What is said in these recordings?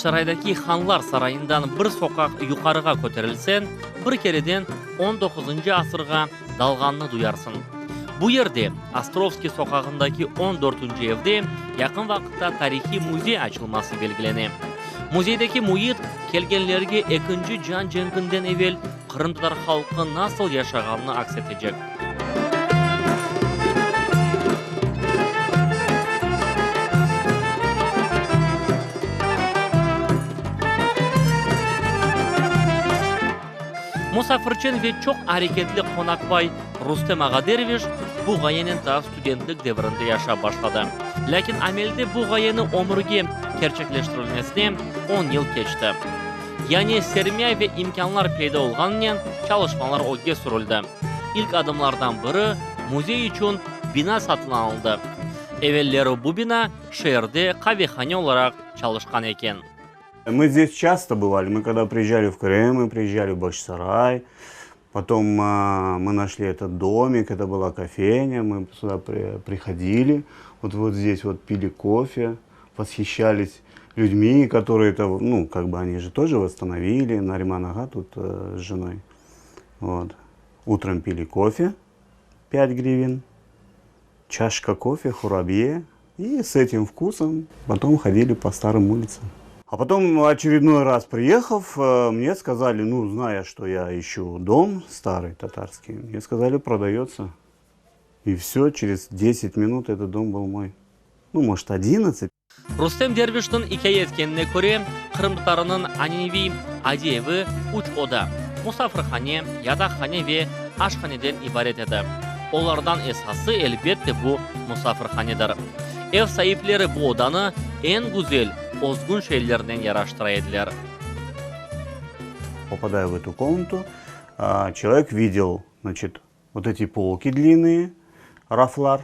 Aksaray'daki Hanlar Sarayı'ndan bir sokak yukarıga köterilsen, bir kereden 19. asırga dalganını duyarsın. Bu yerde Astrovski sokağındaki 14. evde yakın vakitte tarihi muzey açılması belgileni. Muzeydeki muhit kelgenlerge 2. Can Cenginden evvel Kırımtatar halkı nasıl yaşaganını aksetecek. Musafirçin ve çok hareketli konakbay Rustem Ağa Derviş bu gayenin ta studentlik devrinde yaşa başladı. Lakin amelde bu gayeni omurge gerçekleştirilmesine 10 yıl geçti. Yani sermaye ve imkanlar peyda olganken çalışmalar oge sürüldü. İlk adımlardan biri muzey için bina satın alındı. Evvelleri bu bina şehirde kahvehane olarak çalışkan eken. Мы здесь часто бывали. Мы когда приезжали в Крым, мы приезжали в Бахчисарай. Потом мы нашли этот домик, это была кофейня. Мы сюда приходили. Вот здесь вот пили кофе, восхищались людьми, которые это, ну, как бы они же тоже восстановили. Нариман Ага тут с женой. Вот. Утром пили кофе, 5 гривен. Чашка кофе, хурабье. И с этим вкусом потом ходили по старым улицам. А потом очередной раз приехав, мне сказали, ну, зная, что я ищу дом старый татарский, мне сказали, продается. И все, через 10 минут этот дом был мой. Ну, может, 11. Rustem Derviş'in hikaye etkenine göre Kırımtatarının Anevi Adevi 3 oda, musafirhane, yatakhane ve aşhaneden ibaret edi. Onlardan esası elbette bu musafirhanedir. Ev sahipleri bu odanı en güzel, ozgun şeylerden yaraştıraydılar. Попадая в эту комнату, человек видел, значит, вот эти полки длинные, рафлар.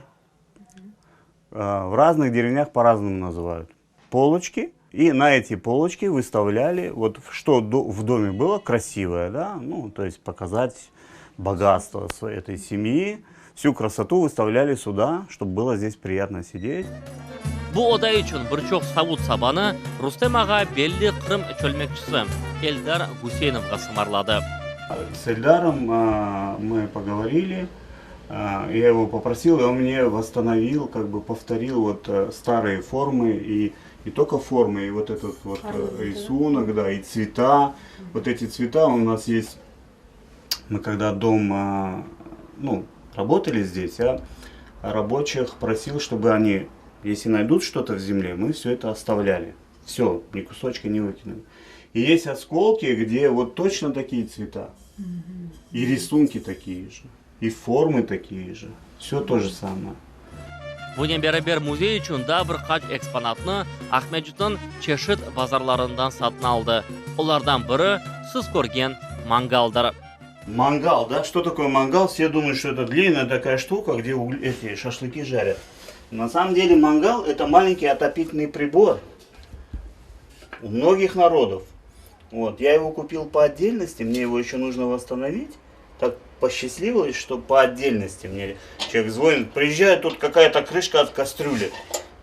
В разных деревнях по-разному называют. Полочки. И на эти полочки выставляли, вот что в доме было красивое, да, ну, то есть показать богатство этой семьи. Всю красоту выставляли сюда, чтобы было здесь приятно сидеть. Bu oda için birçok savut sabanı Rustem Ağa belli Kırım çölmekçisi Eldar Гусейновға сымарлады. С Эльдаром мы поговорили, я его попросил, и он мне восстановил, как бы повторил вот старые формы, и не только формы, и вот этот вот рисунок, да, и цвета. Вот эти цвета у нас есть, мы когда дом, ну, работали здесь, я рабочих просил, чтобы они, если найдут что-то в земле, мы все это оставляли. Все, ни кусочка не выкинули. И есть осколки, где вот точно такие цвета. И рисунки такие же. И формы такие же. Все то же самое. Bunun beraber muzey için daha birkaç eksponatını Ahmetjut'un çeşit pazarlarından satın aldı. Onlardan biri siz görген mangaldır. Мангал, да? Что такое мангал? Все думают, что это длинная такая штука, где эти шашлыки жарят. На самом деле мангал это маленький отопительный прибор у многих народов. Вот, я его купил по отдельности, мне его еще нужно восстановить. Так посчастливилось, что по отдельности мне человек звонит, приезжает, тут какая-то крышка от кастрюли.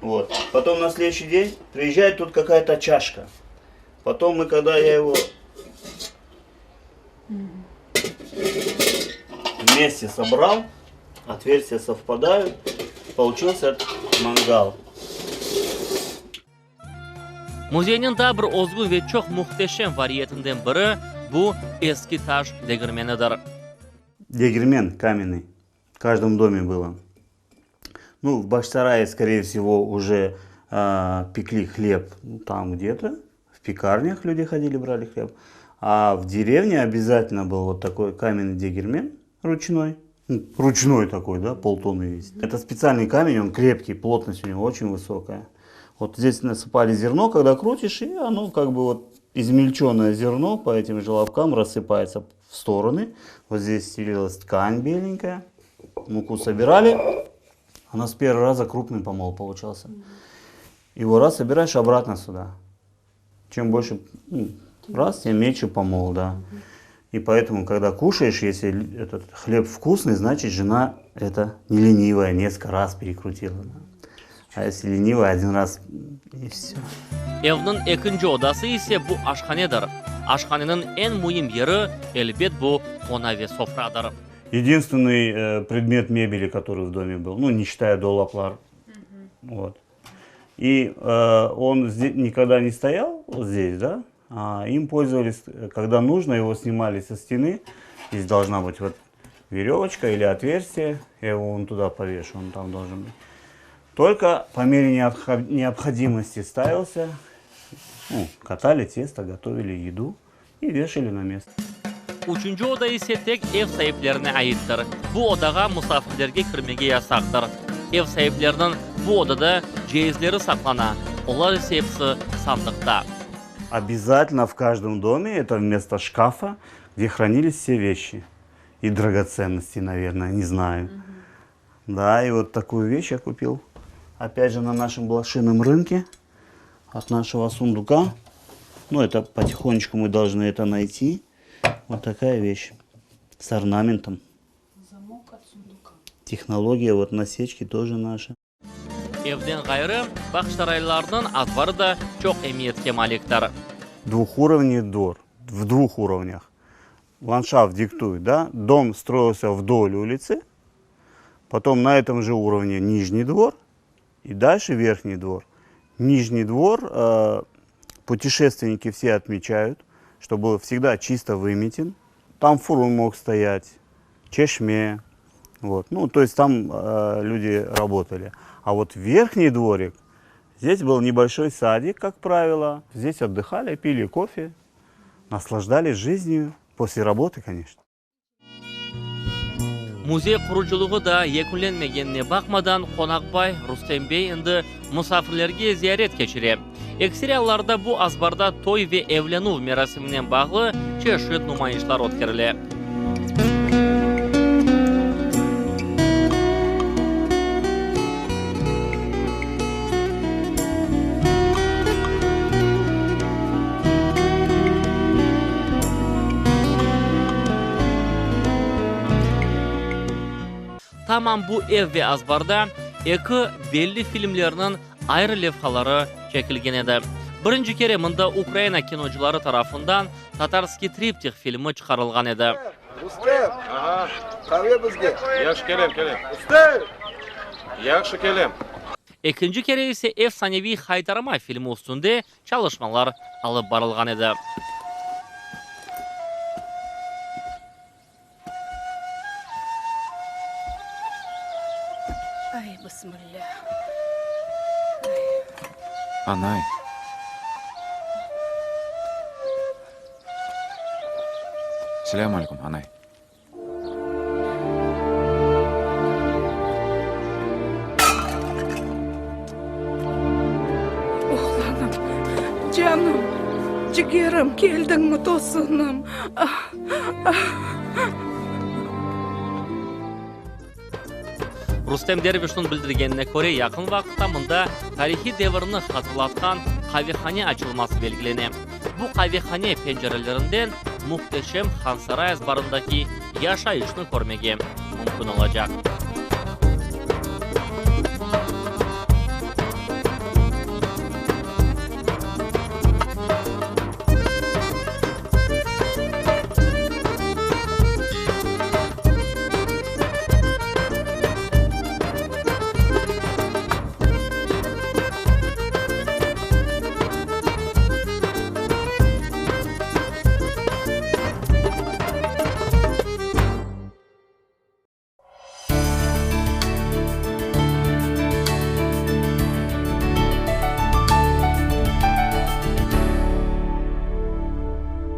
Вот. Потом на следующий день приезжает, тут какая-то чашка. Потом мы, когда я его вместе собрал, отверстия совпадают, получился mangал. Muzeynin daha bir ozgun ve çok muhteşem variyetinden biri bu eski taş degirmenidir. Дегирмен каменный. В каждом доме было. Ну, в Бахчисарае, скорее всего, уже пекли хлеб там где-то. В пекарнях люди ходили, брали хлеб. А в деревне обязательно был вот такой каменный дегирмен ручной. Ручной такой, да, полтонны весит. Это специальный камень, он крепкий, плотность у него очень высокая. Вот здесь насыпали зерно, когда крутишь, и оно как бы вот измельченное зерно по этим желобкам рассыпается в стороны. Вот здесь стелилась ткань беленькая. Муку собирали. У нас с первого раза крупный помол получался. Его раз собираешь обратно сюда. Чем больше раз, тем меньше помол, да. И поэтому, когда кушаешь, если этот хлеб вкусный, значит жена это не ленивая, несколько раз перекрутила. А если ленивый, один раз и все. Evnin ikinci odası ise bu aşhanedir. Aşhanenin en mühim yeri elbet bu kona ve sofradır. Единственный предмет мебели, который в доме был, ну, не считая долаплар. Вот. И он здесь никогда не стоял вот здесь, да? А им пользовались, когда нужно, его снимали со стены. Здесь должна быть вот веревочка или отверстие. Я его вон туда повешу, он там должен быть. Только по мере необходимости ставился. Ну, катали тесто, готовили еду и вешали на место. Üçüncü oda ise tek ev sahiplerine aittir. Bu odaga musafirlerge kirmege yasaktır. Ev sahiplerinin bu odada cehizleri saklana. Onlar ise hepsi sandıkta. Обязательно в каждом доме это вместо шкафа, где хранились все вещи. И драгоценности, наверное, не знаю. Да, и вот такую вещь я купил. Опять же на нашем блошином рынке. От нашего сундука. Ну, это потихонечку мы должны это найти. Вот такая вещь. С орнаментом. Замок от сундука. Технология вот насечки тоже наша. Evden gayrı bakşaraylarının adları da çok emniyetke maliktir. Двухуровневый двор. В двух уровнях. Ландшафт диктует, да? Дом строился вдоль улицы. Потом на этом же уровне нижний двор. И дальше верхний двор. Нижний двор путешественники все отмечают, что был всегда чисто выметен. Там фурун мог стоять, чешме. Вот. Ну, то есть там люди работали. А вот верхний дворик, здесь был небольшой садик, как правило. Здесь отдыхали, пили кофе, наслаждались жизнью. После работы, конечно. Muzey kuruculuğu da yekunlenmegenine bakmadan Konakbay, Rustem Bey indi musafirlerge ziyaret geçirip. Ekseriyalarda bu azbarda toy ve evlenuv merasiminden bağlı çeşit numayişlar ötkerilir. Tamam bu ev ve azbarda eki belli filmlerinin ayrı levhaları çekilgen edi. Birinci kere mında Ukrayna kinocuları tarafından Tatarski Triptych filmi çıkarılgan edi. Rustem, kahve bizge. Yaxshi kelim. Rustem! Yaxshi kelim. İkinci kere ise efsanevi Haydarama filmi üstünde çalışmalar alıp barılgan edi. Ay, bismillah. Anay. Assalomu alaykum, anay. Oğlanım, canım, ciğerim, geldin mi tosunum? Rustem Derviş'in bildirgenine göre yakın vakitte mında tarihi devrini hatırlatkan kahvehane açılması belgilene. Bu kahvehane pencerelerinden muhteşem Hansaray azbarındaki yaşayışını görmege mümkün olacak.